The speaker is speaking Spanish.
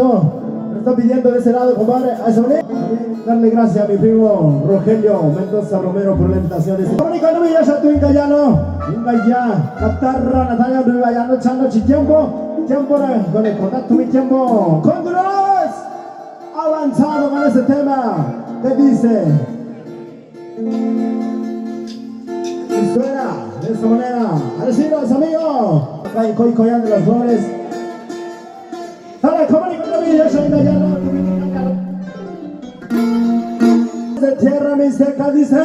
Me está pidiendo de ese lado, compadre. A eso darle gracias a mi primo Rogelio Mendoza Romero por la invitación de ese. Comunica no me ya tu ingayano. Ingaya, Catarra, Natalia, Bruyano, Chano, Chiquiambo. Tiempo con el contacto, mi tiempo. Continuamos avanzando con ese tema. ¿Qué dice? Y suena de esta manera. A decirlos, amigos. Acá en Coicoyán de las Flores. Dale, comunica no me ya soy ingayano. De tierra mixteca dice.